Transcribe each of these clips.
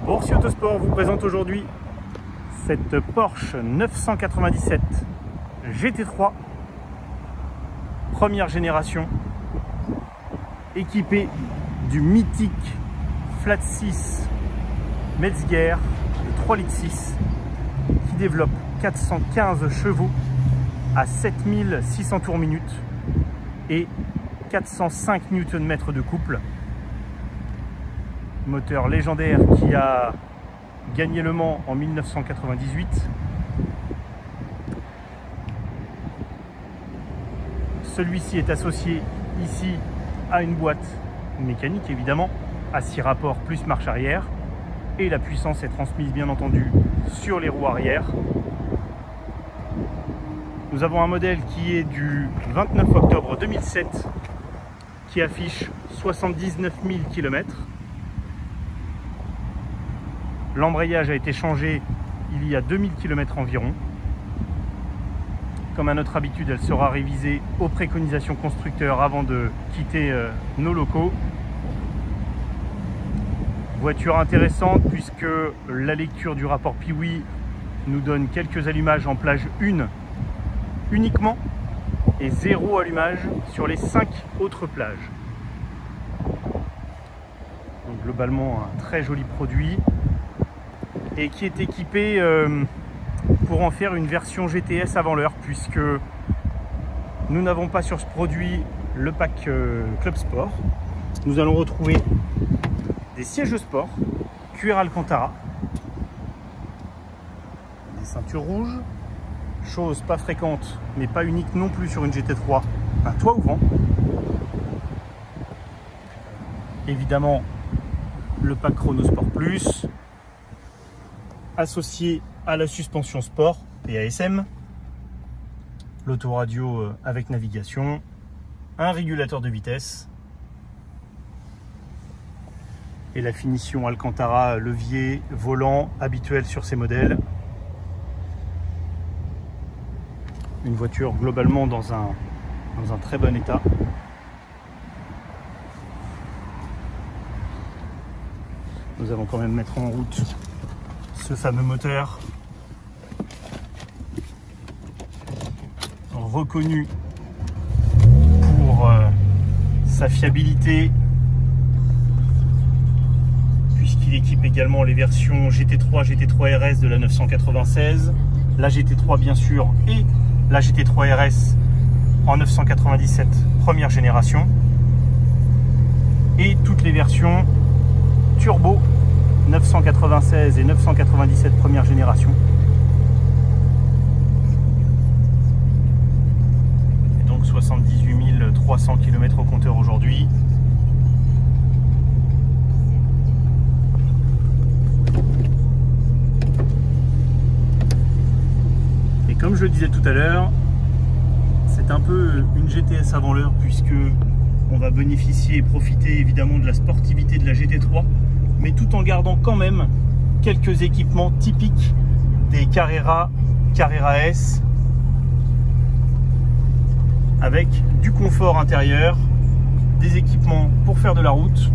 Boursier Autosport vous présente aujourd'hui cette Porsche 997 GT3 première génération équipée du mythique Flat 6 Mezger de 3,6 litres qui développe 415 chevaux à 7600 tours minute et 405 Nm de couple. Moteur légendaire qui a gagné Le Mans en 1998. Celui-ci est associé ici à une boîte mécanique évidemment, à 6 rapports plus marche arrière, et la puissance est transmise bien entendu sur les roues arrière. Nous avons un modèle qui est du 29 octobre 2007 qui affiche 79 000 km. L'embrayage a été changé il y a 2000 km environ. Comme à notre habitude, elle sera révisée aux préconisations constructeurs avant de quitter nos locaux. Voiture intéressante puisque la lecture du rapport Piwi nous donne quelques allumages en plage 1 uniquement et 0 allumage sur les 5 autres plages. Donc globalement un très joli produit et qui est équipé pour en faire une version GTS avant l'heure, puisque nous n'avons pas sur ce produit le pack Club Sport. Nous allons retrouver des sièges sport cuir Alcantara, des ceintures rouges, chose pas fréquente mais pas unique non plus sur une GT3, un toit ouvrant, évidemment le pack Chrono Sport Plus associé à la suspension sport PASM, l'autoradio avec navigation, un régulateur de vitesse et la finition Alcantara levier volant habituelle sur ces modèles. Une voiture globalement dans un très bon état. Nous allons quand même mettre en route ce fameux moteur reconnu pour sa fiabilité, puisqu'il équipe également les versions GT3, GT3 RS de la 996, la GT3 bien sûr et la GT3 RS en 997 première génération, et toutes les versions turbo 996 et 997 première génération. Et donc 78 300 km au compteur aujourd'hui. Et comme je le disais tout à l'heure, c'est un peu une GTS avant l'heure, puisque on va bénéficier et profiter évidemment de la sportivité de la GT3, mais tout en gardant quand même quelques équipements typiques des Carrera, Carrera S, avec du confort intérieur, des équipements pour faire de la route,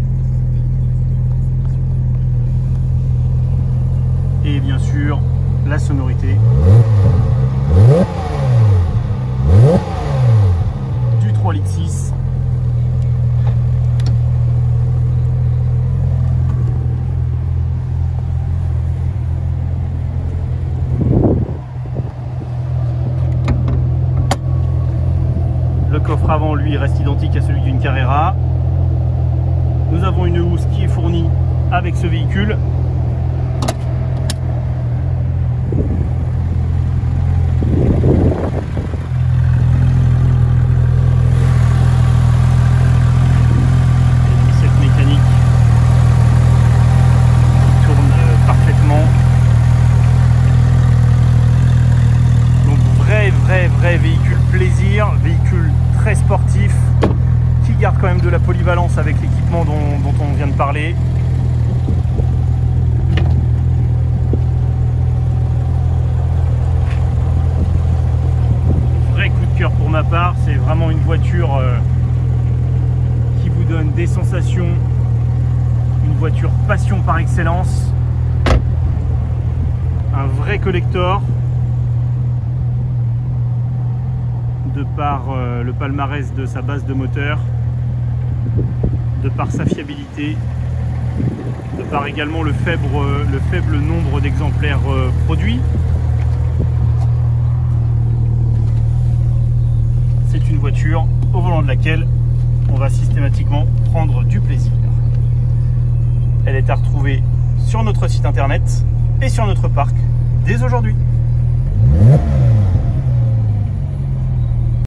et bien sûr la sonorité du 3,6 litres. Le coffre avant, lui, reste identique à celui d'une Carrera. Nous avons une housse qui est fournie avec ce véhicule. Cette mécanique qui tourne parfaitement. Donc vrai véhicule plaisir, véhicule très sportif, qui garde quand même de la polyvalence avec l'équipement dont on vient de parler. Vrai coup de cœur pour ma part, c'est vraiment une voiture qui vous donne des sensations, une voiture passion par excellence, un vrai collector de par le palmarès de sa base de moteur, de par sa fiabilité, de par également le faible nombre d'exemplaires produits. C'est une voiture au volant de laquelle on va systématiquement prendre du plaisir. Elle est à retrouver sur notre site internet et sur notre parc dès aujourd'hui.